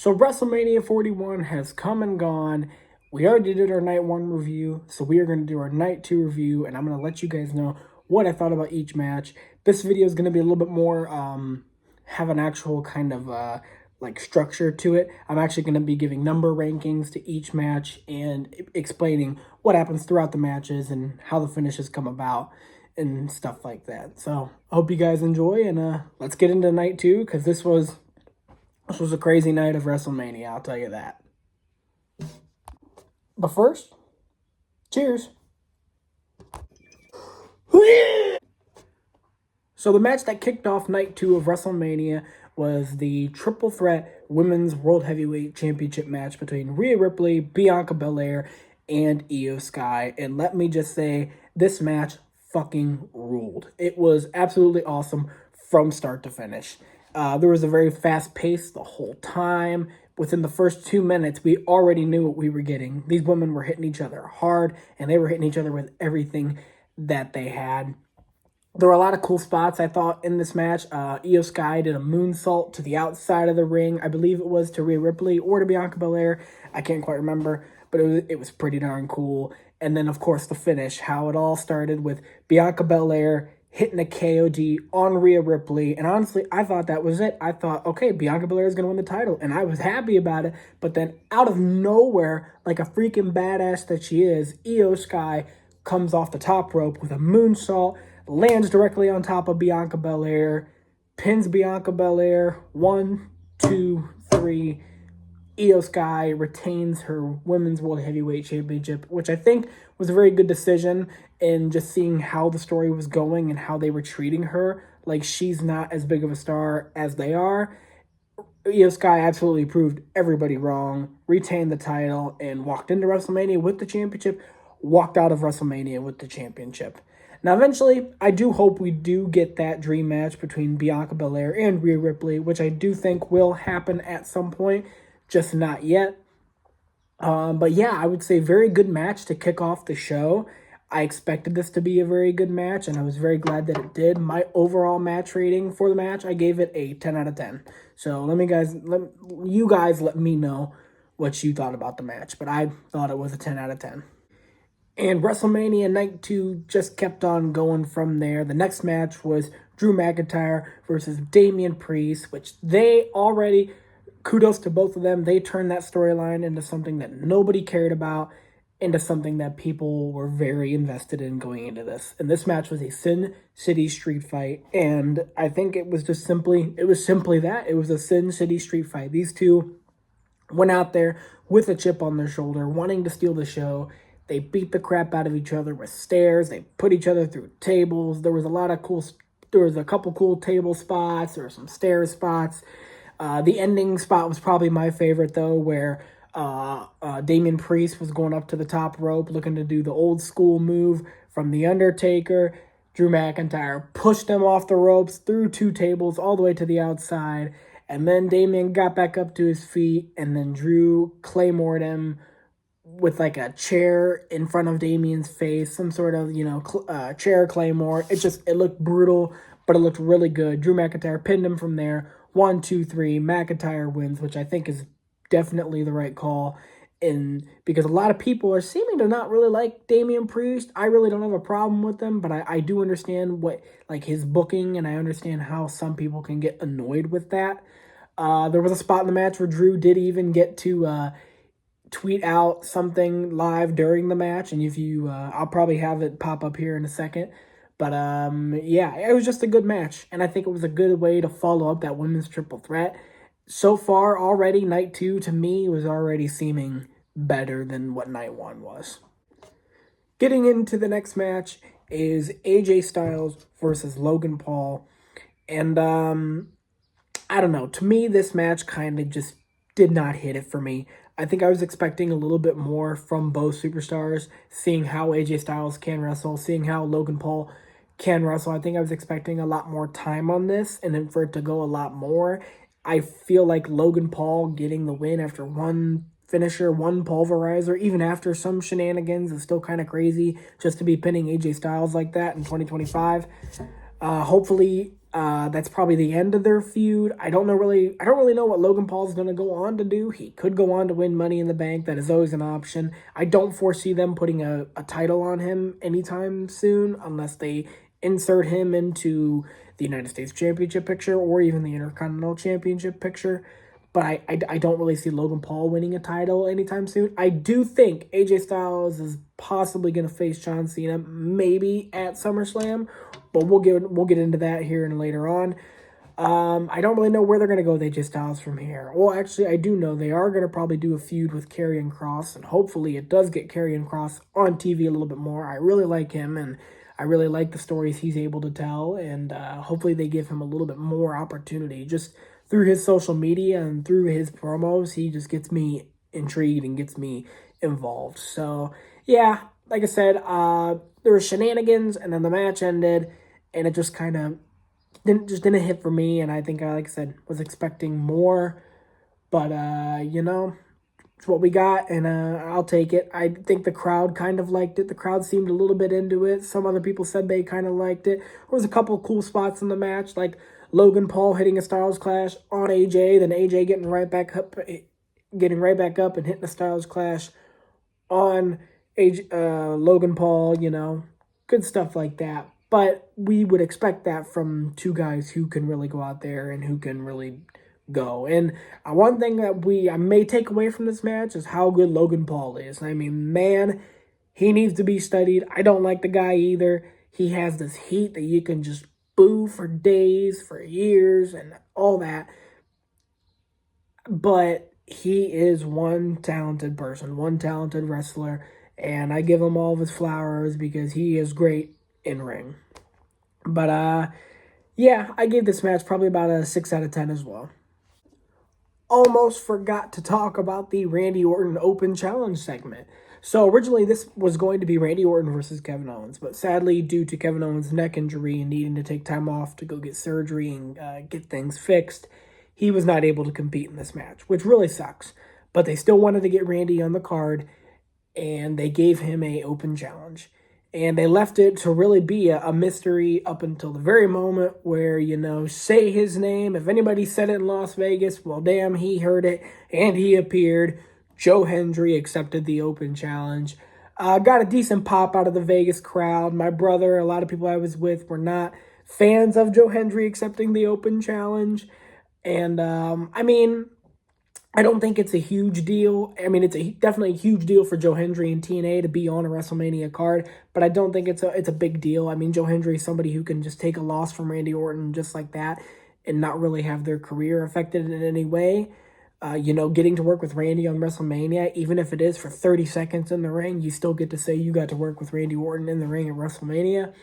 So WrestleMania 41 has come and gone. We already did our night one review, so we are going to do our night two review, and I'm going to let you guys know what I thought about each match. This video is going to be a little bit more, have an actual kind of, like structure to it. I'm actually going to be giving number rankings to each match and explaining what happens throughout the matches and how the finishes come about and stuff like that. So I hope you guys enjoy, and let's get into night two, because this was a crazy night of WrestleMania, I'll tell you that. But first, cheers. So the match that kicked off night two of WrestleMania was the triple threat women's world heavyweight championship match between Rhea Ripley, Bianca Belair, and Io Sky. And let me just say, this match fucking ruled. It was absolutely awesome from start to finish. There was a very fast pace the whole time. Within the first 2 minutes, we already knew what we were getting. These women were hitting each other hard, and they were hitting each other with everything that they had. There were a lot of cool spots, I thought, in this match. Io Sky did a moonsault to the outside of the ring. I believe it was to Rhea Ripley or to Bianca Belair. I can't quite remember, but it was pretty darn cool. And then, of course, the finish, how it all started with Bianca Belair hitting a KOD on Rhea Ripley. And honestly, I thought that was it. I thought, okay, Bianca Belair is going to win the title. And I was happy about it. But then out of nowhere, like a freaking badass that she is, Io Sky comes off the top rope with a moonsault, lands directly on top of Bianca Belair, pins Bianca Belair. 1, 2, 3. Io Sky retains her Women's World Heavyweight Championship, which I think was a very good decision in just seeing how the story was going and how they were treating her. Like, she's not as big of a star as they are. Io Sky absolutely proved everybody wrong, retained the title, and walked into WrestleMania with the championship, walked out of WrestleMania with the championship. Now, eventually, I do hope we do get that dream match between Bianca Belair and Rhea Ripley, which I do think will happen at some point, just not yet. But yeah, I would say very good match to kick off the show. I expected this to be a very good match, and I was very glad that it did. My overall match rating for the match, I gave it a 10 out of 10. So let you guys let me know what you thought about the match, but I thought it was a 10 out of 10. And WrestleMania Night 2 just kept on going from there. The next match was Drew McIntyre versus Damian Priest, which they already, kudos to both of them, they turned that storyline into something that nobody cared about, into something that people were very invested in going into this. And this match was a Sin City street fight, and I think it was simply that. It was a Sin City street fight. These two went out there with a chip on their shoulder, wanting to steal the show. They beat the crap out of each other with stairs. They put each other through tables. There was a couple cool table spots. There were some stair spots. The ending spot was probably my favorite, though, where Damian Priest was going up to the top rope, looking to do the old school move from The Undertaker. Drew McIntyre pushed him off the ropes, through 2 tables, all the way to the outside. And then Damian got back up to his feet, and then Drew claymored him with like a chair in front of Damian's face, some sort of, chair claymore. It looked brutal, but it looked really good. Drew McIntyre pinned him from there. 1, 2, 3. McIntyre wins, which I think is definitely the right call. And because a lot of people are seeming to not really like Damian Priest. I really don't have a problem with him, but I do understand his booking, and I understand how some people can get annoyed with that. There was a spot in the match where Drew did even get to tweet out something live during the match, and if you I'll probably have it pop up here in a second. But yeah, it was just a good match, and I think it was a good way to follow up that women's triple threat. So far already, night 2 to me was already seeming better than what night 1 was. Getting into the next match is AJ Styles versus Logan Paul, and I don't know, to me this match kind of just did not hit it for me. I think I was expecting a little bit more from both superstars, seeing how AJ Styles can wrestle, seeing how Logan Paul can wrestle. I think I was expecting a lot more time on this, and then for it to go a lot more. I feel like Logan Paul getting the win after one finisher, one pulverizer, even after some shenanigans, is still kind of crazy just to be pinning AJ Styles like that in 2025. Hopefully That's probably the end of their feud. I don't really know what Logan Paul's going to go on to do. He could go on to win Money in the Bank. That is always an option. I don't foresee them putting a title on him anytime soon unless they insert him into the United States Championship picture or even the Intercontinental Championship picture. But I don't really see Logan Paul winning a title anytime soon. I do think AJ Styles is possibly going to face John Cena maybe at SummerSlam, but we'll get into that here and later on. I don't really know where they're going to go with AJ Styles from here. Well, actually, I do know they are going to probably do a feud with Karrion Kross, and hopefully it does get Karrion Kross on TV a little bit more. I really like him, and I really like the stories he's able to tell, and hopefully they give him a little bit more opportunity. Just through his social media and through his promos, he just gets me intrigued and gets me involved. So, yeah, like I said, there were shenanigans, and then the match ended, and it just kind of didn't hit for me. And I think, like I said, was expecting more, but it's what we got, and I'll take it. I think the crowd kind of liked it. The crowd seemed a little bit into it. Some other people said they kind of liked it. There was a couple cool spots in the match, like Logan Paul hitting a Styles Clash on AJ, then AJ getting right back up and hitting a Styles Clash on Logan Paul. Good stuff like that. But we would expect that from two guys who can really go out there and who can really go. And one thing that I may take away from this match is how good Logan Paul is. I mean, man, he needs to be studied. I don't like the guy either. He has this heat that you can just boo for days, for years, and all that. But he is one talented person, one talented wrestler, and I give him all of his flowers because he is great in ring. But yeah, I gave this match probably about a 6 out of 10 as well. Almost forgot to talk about the Randy Orton Open Challenge segment. So originally this was going to be Randy Orton versus Kevin Owens, but sadly due to Kevin Owens' neck injury and needing to take time off to go get surgery and get things fixed, he was not able to compete in this match, which really sucks. But they still wanted to get Randy on the card, and they gave him an open challenge. And they left it to really be a mystery up until the very moment where, say his name. If anybody said it in Las Vegas, well, damn, he heard it, and he appeared. Joe Hendry accepted the open challenge. Got a decent pop out of the Vegas crowd. My brother, a lot of people I was with were not fans of Joe Hendry accepting the open challenge. And, I don't think it's a huge deal. I mean, it's definitely a huge deal for Joe Hendry and TNA to be on a WrestleMania card, but I don't think it's a big deal. I mean, Joe Hendry is somebody who can just take a loss from Randy Orton just like that and not really have their career affected in any way. Getting to work with Randy on WrestleMania, even if it is for 30 seconds in the ring, you still get to say you got to work with Randy Orton in the ring at WrestleMania.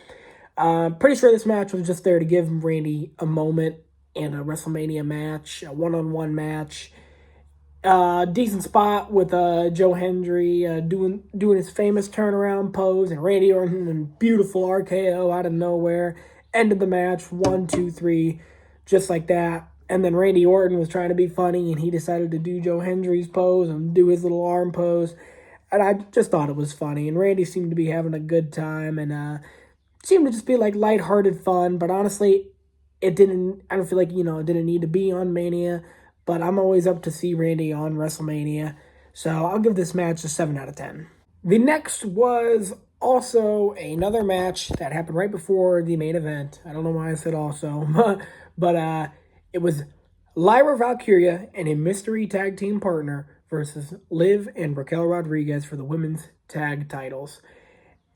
Pretty sure this match was just there to give Randy a moment in a WrestleMania match, a one-on-one match. Decent spot with Joe Hendry doing his famous turnaround pose, and Randy Orton and beautiful RKO out of nowhere. Ended the match 1, 2, 3, just like that. And then Randy Orton was trying to be funny, and he decided to do Joe Hendry's pose and do his little arm pose. And I just thought it was funny. And Randy seemed to be having a good time, and seemed to just be like lighthearted fun. But honestly, I don't feel like, it didn't need to be on Mania. But I'm always up to see Randy on WrestleMania. So I'll give this match a 7 out of 10. The next was also another match that happened right before the main event. I don't know why I said also. but it was Lyra Valkyria and a mystery tag team partner versus Liv and Raquel Rodriguez for the women's tag titles.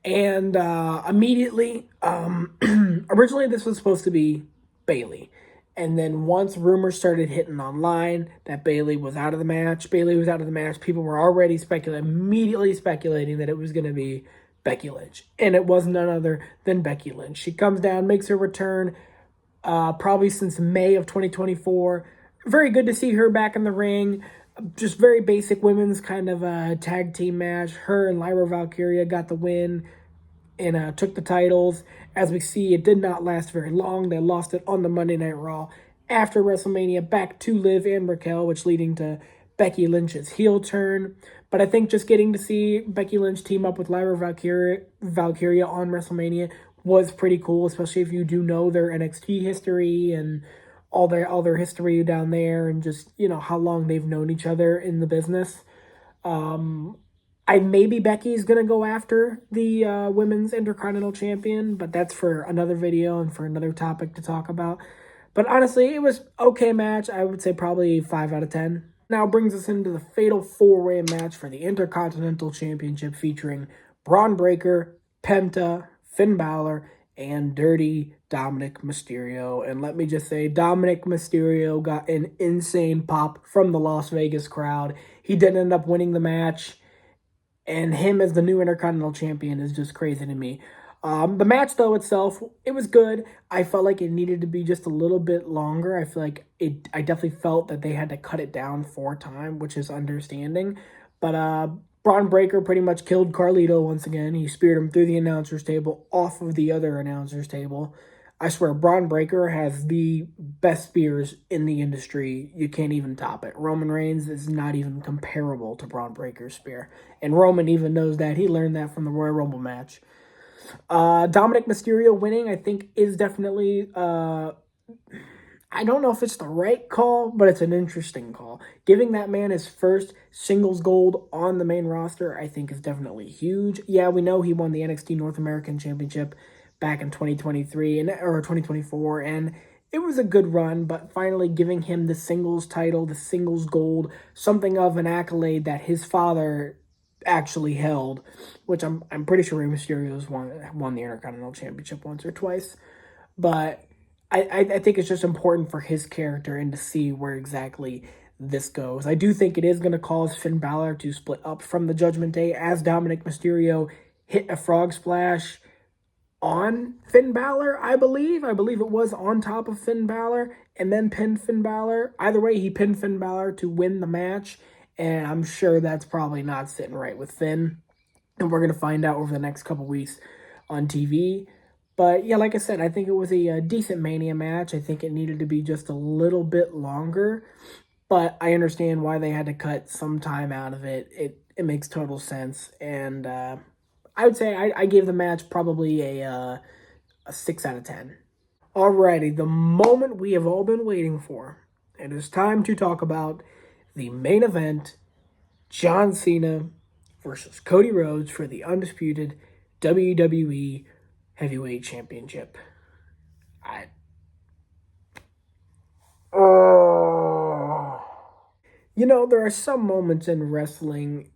And immediately, originally this was supposed to be Bayley. And then once rumors started hitting online that Bayley was out of the match, people were already immediately speculating that it was going to be Becky Lynch. And it was none other than Becky Lynch. She comes down, makes her return, probably since May of 2024. Very good to see her back in the ring. Just very basic women's kind of tag team match. Her and Lyra Valkyria got the win and took the titles. As we see, it did not last very long. They lost it on the Monday Night Raw after WrestleMania back to Liv and Raquel, which leading to Becky Lynch's heel turn. But I think just getting to see Becky Lynch team up with Lyra Valkyria on WrestleMania was pretty cool, especially if you do know their NXT history and all their history down there, and just how long they've known each other in the business. I maybe Becky's gonna go after the women's Intercontinental Champion, but that's for another video and for another topic to talk about. But honestly, it was okay match. I would say probably 5 out of 10. Now brings us into the fatal four-way match for the Intercontinental Championship featuring Braun Breaker, Penta, Finn Balor, and Dirty Dominic Mysterio. And let me just say, Dominic Mysterio got an insane pop from the Las Vegas crowd. He didn't end up winning the match, and him as the new Intercontinental Champion is just crazy to me. The match, though, itself, it was good. I felt like it needed to be just a little bit longer. I feel like I definitely felt that they had to cut it down for time, which is understanding. But Braun Breaker pretty much killed Carlito once again. He speared him through the announcer's table, off of the other announcer's table. I swear, Braun Breaker has the best spears in the industry. You can't even top it. Roman Reigns is not even comparable to Braun Breaker's spear. And Roman even knows that. He learned that from the Royal Rumble match. Dominic Mysterio winning, I think, is definitely... I don't know if it's the right call, but it's an interesting call. Giving that man his first singles gold on the main roster, I think, is definitely huge. Yeah, we know he won the NXT North American Championship back in 2023 or 2024, and it was a good run, but finally giving him the singles title, the singles gold, something of an accolade that his father actually held, which I'm pretty sure Rey Mysterio's won the Intercontinental Championship once or twice, but I think it's just important for his character and to see where exactly this goes. I do think it is going to cause Finn Balor to split up from the Judgment Day as Dominic Mysterio hit a frog splash on Finn Balor, I believe. I believe it was on top of Finn Balor and then pinned Finn Balor. Either way, he pinned Finn Balor to win the match, and I'm sure that's probably not sitting right with Finn. And we're going to find out over the next couple weeks on TV. But yeah, like I said, I think it was a decent Mania match. I think it needed to be just a little bit longer. But I understand why they had to cut some time out of it. It makes total sense. And I would say I gave the match probably a 6 out of 10. Alrighty, the moment we have all been waiting for. It is time to talk about the main event, John Cena versus Cody Rhodes for the undisputed WWE Heavyweight Championship. There are some moments in wrestling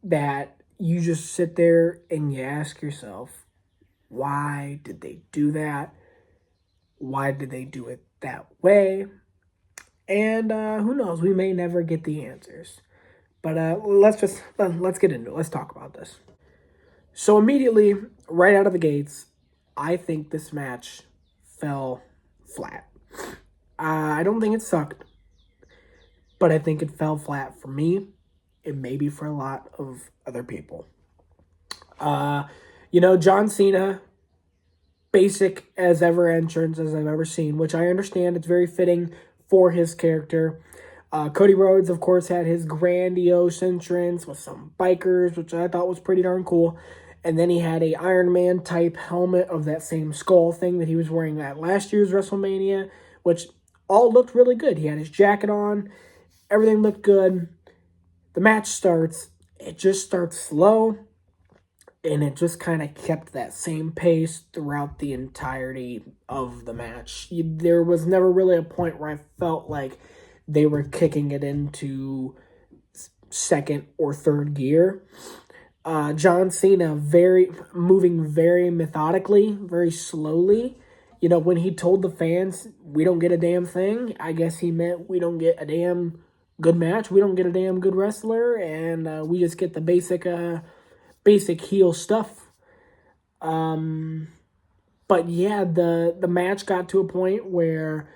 that you just sit there and you ask yourself, why did they do that? Why did they do it that way? And who knows? We may never get the answers. But let's get into it. Let's talk about this. So immediately, right out of the gates, I think this match fell flat. I don't think it sucked, but I think it fell flat for me and maybe for a lot of other people. John Cena, basic as ever entrance as I've ever seen, which I understand it's very fitting for his character. Cody Rhodes, of course, had his grandiose entrance with some bikers, which I thought was pretty darn cool. And then he had a Iron Man type helmet of that same skull thing that he was wearing at last year's WrestleMania, which all looked really good. He had his jacket on. Everything looked good. The match starts. It just starts slow. And it just kind of kept that same pace throughout the entirety of the match. There was never really a point where I felt like they were kicking it into second or third gear. John Cena moving very methodically, very slowly. When he told the fans, we don't get a damn thing, I guess he meant we don't get a damn good match. We don't get a damn good wrestler, and we just get the basic heel stuff. But yeah, the match got to a point where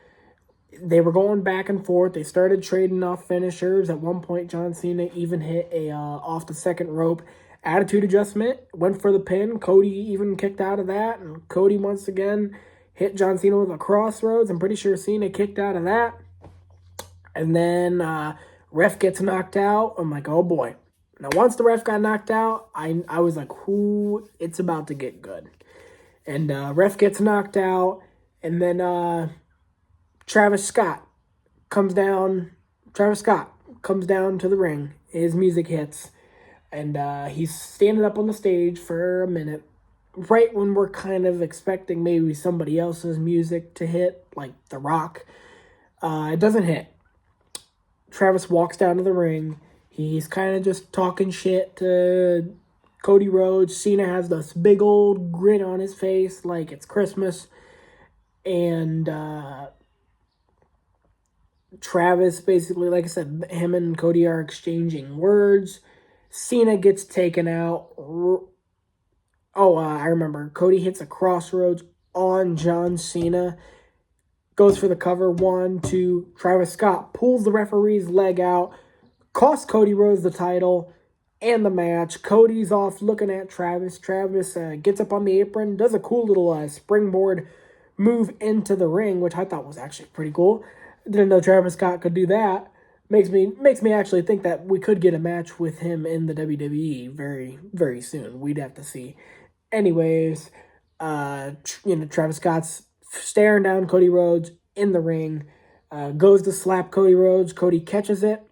they were going back and forth. They started trading off finishers. At one point, John Cena even hit a off the second rope attitude adjustment, went for the pin. Cody even kicked out of that, and Cody once again hit John Cena with a crossroads. I'm pretty sure Cena kicked out of that. And then ref gets knocked out. I'm like, oh boy. Now, once the ref got knocked out, I was like, it's about to get good. And ref gets knocked out, and then Travis Scott comes down. Travis Scott comes down to the ring. His music hits, and he's standing up on the stage for a minute. Right when we're kind of expecting maybe somebody else's music to hit, like The Rock, it doesn't hit. Travis walks down to the ring. He's kind of just talking shit to Cody Rhodes. Cena has this big old grin on his face like it's Christmas. And Travis basically, like I said, him and Cody are exchanging words. Cena gets taken out. I remember. Cody hits a crossroads on John Cena. Goes for the cover. 1, 2. Travis Scott pulls the referee's leg out. Costs Cody Rhodes the title and the match. Cody's off looking at Travis. Travis gets up on the apron. Does a cool little springboard move into the ring, which I thought was actually pretty cool. Didn't know Travis Scott could do that. Makes me actually think that we could get a match with him in the WWE very, very soon. We'd have to see. Anyways, Travis Scott's staring down Cody Rhodes in the ring. Goes to slap Cody Rhodes. Cody catches it.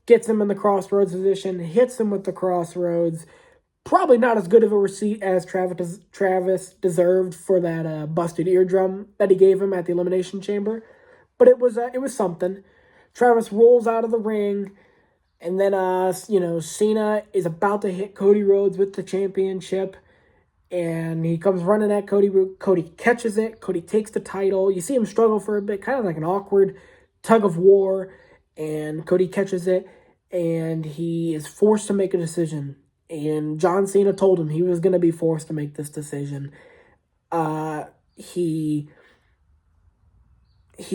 Gets him in the crossroads position. Hits him with the crossroads. Probably not as good of a receipt as Travis deserved for that busted eardrum that he gave him at the Elimination Chamber. But it was something. Travis rolls out of the ring. And then, Cena is about to hit Cody Rhodes with the championship. And he comes running at Cody. Cody catches it. Cody takes the title. You see him struggle for a bit, kind of like an awkward tug of war. And Cody catches it. And he is forced to make a decision. And John Cena told him he was going to be forced to make this decision. He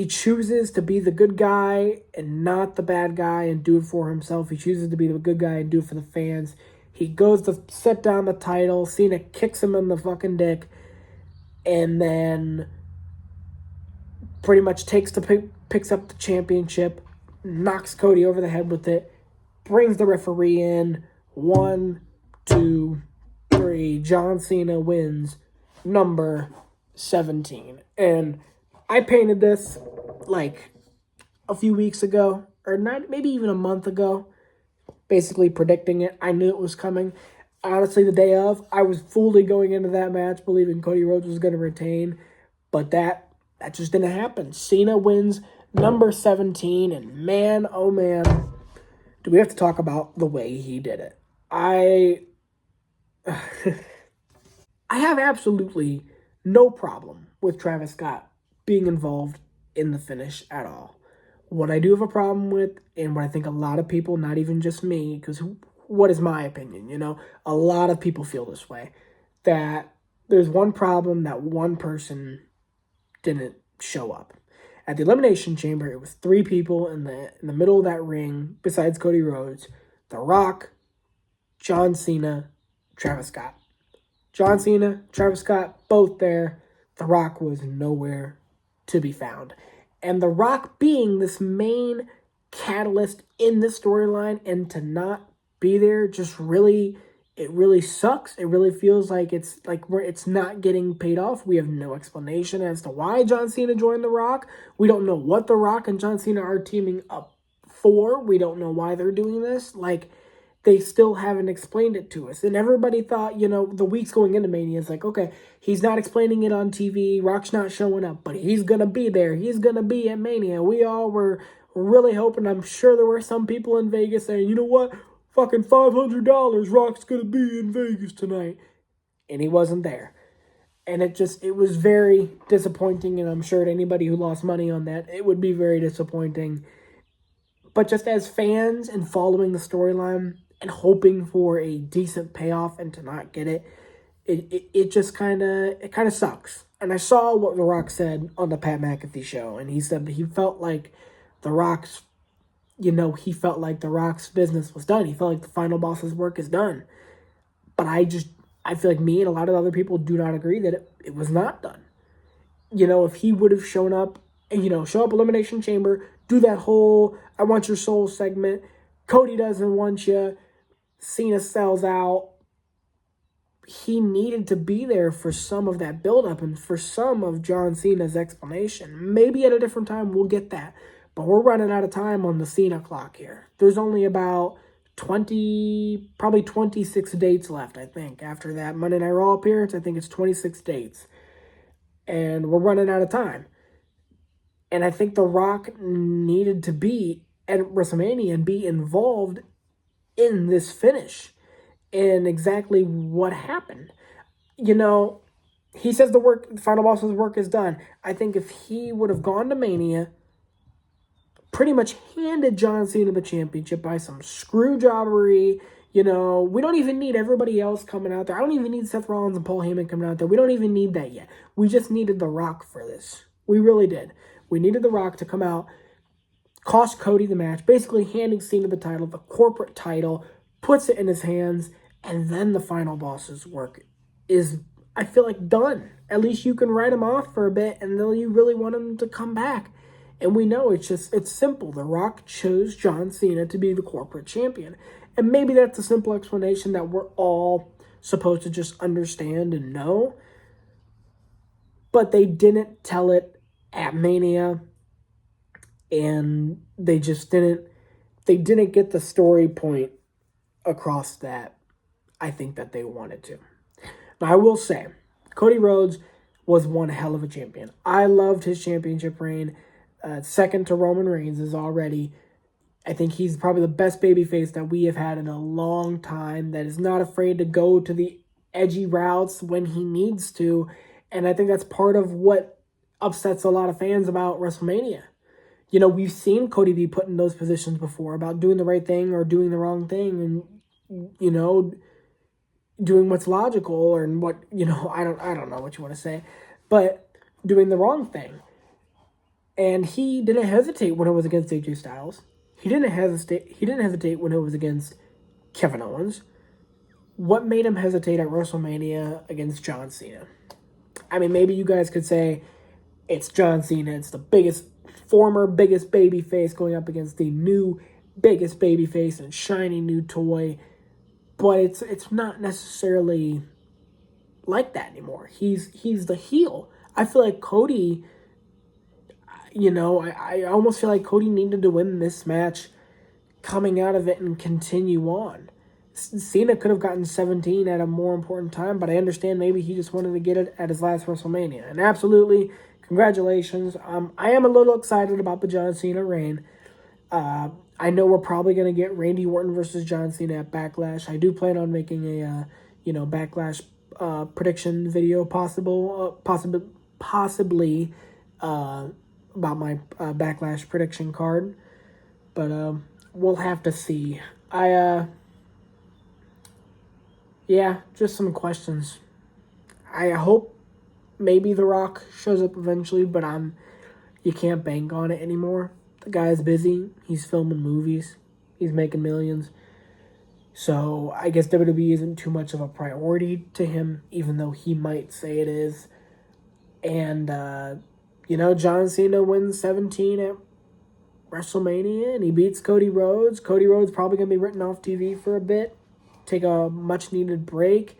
chooses to be the good guy and not the bad guy and do it for himself. He chooses to be the good guy and do it for the fans. He goes to set down the title. Cena kicks him in the fucking dick. And then pretty much picks up the championship. Knocks Cody over the head with it. Brings the referee in. 1, 2, 3. John Cena wins number 17. And I painted this like a few weeks ago. Or not, maybe even a month ago. Basically predicting it. I knew it was coming. Honestly, the day of, I was fully going into that match believing Cody Rhodes was going to retain. But that just didn't happen. Cena wins number 17. And man, oh man, do we have to talk about the way he did it. I have absolutely no problem with Travis Scott being involved in the finish at all. What I do have a problem with, and what I think a lot of people, not even just me, because what is my opinion, a lot of people feel this way, that there's one problem that one person didn't show up. At the Elimination Chamber, it was 3 people in the middle of that ring, besides Cody Rhodes: The Rock, John Cena, Travis Scott. John Cena, Travis Scott, both there. The Rock was nowhere to be found. And The Rock being this main catalyst in this storyline, and to not be there just really sucks. It really feels like it's not getting paid off. We have no explanation as to why John Cena joined The Rock. We don't know what The Rock and John Cena are teaming up for. We don't know why they're doing this. They still haven't explained it to us. And everybody thought, the weeks going into Mania is like, okay, he's not explaining it on TV. Rock's not showing up, but he's going to be there. He's going to be at Mania. We all were really hoping. I'm sure there were some people in Vegas saying, you know what? Fucking $500. Rock's going to be in Vegas tonight. And he wasn't there. And it was very disappointing. And I'm sure to anybody who lost money on that, it would be very disappointing. But just as fans and following the storyline, and hoping for a decent payoff and to not get it, it just kind of sucks. And I saw what The Rock said on the Pat McAfee show, and he said that he felt like The Rock's business was done. He felt like the final boss's work is done. But I feel like me and a lot of other people do not agree that it was not done. If he would have shown up and, show up Elimination Chamber, do that whole I want your soul segment, Cody doesn't want you, Cena sells out, he needed to be there for some of that buildup and for some of John Cena's explanation. Maybe at a different time we'll get that. But we're running out of time on the Cena clock here. There's only about 20, probably 26 dates left, I think. After that Monday Night Raw appearance, I think it's 26 dates. And we're running out of time. And I think The Rock needed to be at WrestleMania and be involved in this finish and exactly what happened. You know, he says the final boss's work is done. I think if he would have gone to Mania, pretty much handed John Cena the championship by some screw jobbery, we don't even need everybody else coming out there. I don't even need Seth Rollins and Paul Heyman coming out there. We don't even need that yet. We just needed The Rock for this. We really did. We needed The Rock to come out, cost Cody the match, basically handing Cena the title, the corporate title, puts it in his hands, and then the final boss's work is, I feel like, done. At least you can write him off for a bit, and then you really want him to come back. And we know it's simple. The Rock chose John Cena to be the corporate champion. And maybe that's a simple explanation that we're all supposed to just understand and know. But they didn't tell it at Mania. And they just didn't get the story point across that I think that they wanted to. Now, I will say, Cody Rhodes was one hell of a champion. I loved his championship reign. Second to Roman Reigns is already. I think he's probably the best babyface that we have had in a long time, that is not afraid to go to the edgy routes when he needs to. And I think that's part of what upsets a lot of fans about WrestleMania. We've seen Cody be put in those positions before about doing the right thing or doing the wrong thing, and, doing what's logical or what, I don't know what you want to say, but doing the wrong thing. And he didn't hesitate when it was against AJ Styles. He didn't hesitate when it was against Kevin Owens. What made him hesitate at WrestleMania against John Cena? I mean, maybe you guys could say it's John Cena. It's the former biggest babyface going up against the new biggest babyface and shiny new toy. But it's not necessarily like that anymore. He's the heel. I feel like Cody, I almost feel like Cody needed to win this match coming out of it and continue on. Cena could have gotten 17 at a more important time, but I understand maybe he just wanted to get it at his last WrestleMania. And absolutely, congratulations. I am a little excited about the John Cena reign. I know we're probably going to get Randy Orton versus John Cena at Backlash. I do plan on making a, Backlash prediction video possibly about my Backlash prediction card. But we'll have to see. Just some questions. I hope maybe The Rock shows up eventually, but you can't bank on it anymore. The guy's busy. He's filming movies. He's making millions. So I guess WWE isn't too much of a priority to him, even though he might say it is. And, John Cena wins 17 at WrestleMania, and he beats Cody Rhodes. Cody Rhodes probably going to be written off TV for a bit. Take a much-needed break.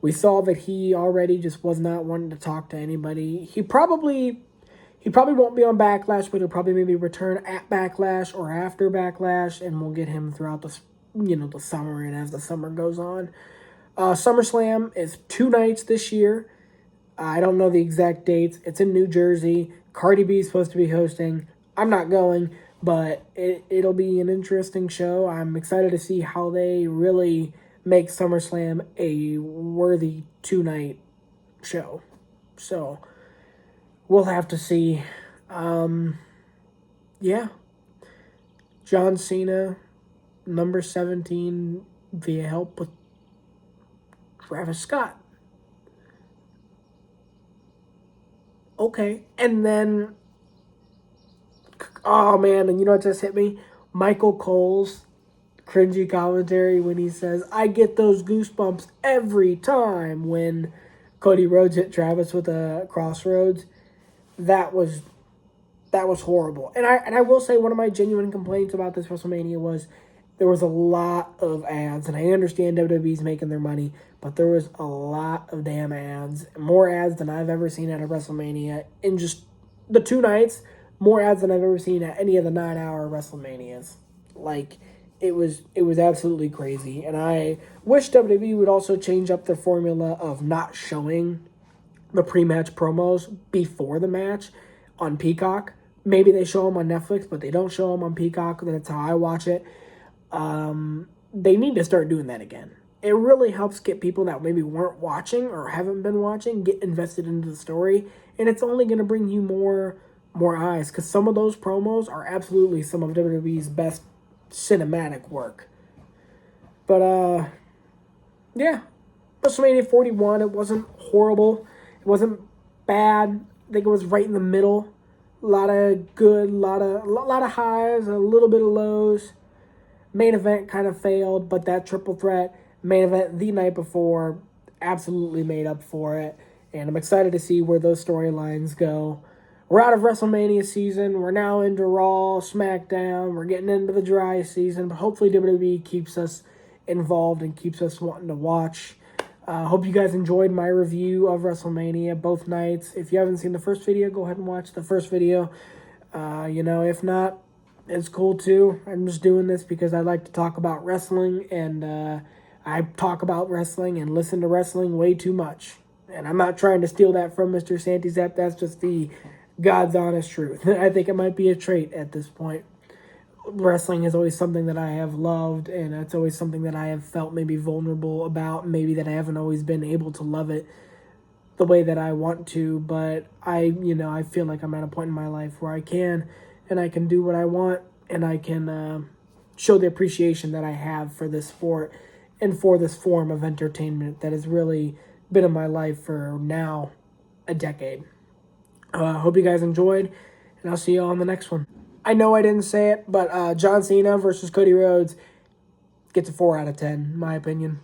We saw that he already just was not wanting to talk to anybody. He probably won't be on Backlash, but he'll probably maybe return at Backlash or after Backlash, and we'll get him throughout the summer and as the summer goes on. SummerSlam is 2 nights this year. I don't know the exact dates. It's in New Jersey. Cardi B is supposed to be hosting. I'm not going, but it'll be an interesting show. I'm excited to see how they really make SummerSlam a worthy 2-night show. So we'll have to see. John Cena, number 17, via help with Travis Scott. Okay. And then, oh man, and you know what just hit me? Michael Cole's cringy commentary when he says, I get those goosebumps every time when Cody Rhodes hit Travis with a crossroads. That was horrible. And I will say one of my genuine complaints about this WrestleMania was there was a lot of ads, and I understand WWE's making their money, but there was a lot of damn ads. More ads than I've ever seen at a WrestleMania in just the 2 nights. More ads than I've ever seen at any of the 9-hour WrestleManias. Like, it was absolutely crazy. And I wish WWE would also change up their formula of not showing the pre-match promos before the match on Peacock. Maybe they show them on Netflix, but they don't show them on Peacock. That's how I watch it. They need to start doing that again. It really helps get people that maybe weren't watching or haven't been watching get invested into the story, and it's only going to bring you more eyes, because some of those promos are absolutely some of WWE's best cinematic work. But yeah, WrestleMania 41. It wasn't horrible. It wasn't bad. I think it was right in the middle. A lot of good, lot of highs, a little bit of lows. Main event kind of failed, but that triple threat main event the night before absolutely made up for it. And I'm excited to see where those storylines go. We're out of WrestleMania season. We're now into Raw, SmackDown. We're getting into the dry season, but hopefully WWE keeps us involved and keeps us wanting to watch. Hope you guys enjoyed my review of WrestleMania both nights. If you haven't seen the first video, go ahead and watch the first video. If not, it's cool too. I'm just doing this because I like to talk about wrestling, and I talk about wrestling and listen to wrestling way too much. And I'm not trying to steal that from Mr. Santy Zep. That's just the God's honest truth. I think it might be a trait at this point. Wrestling is always something that I have loved, and it's always something that I have felt maybe vulnerable about, maybe that I haven't always been able to love it the way that I want to, but I feel like I'm at a point in my life where I can, and I can do what I want, and I can show the appreciation that I have for this sport and for this form of entertainment that has really been in my life for now a decade. Hope you guys enjoyed, and I'll see you all on the next one. I know I didn't say it, but John Cena versus Cody Rhodes gets a 4 out of 10, in my opinion.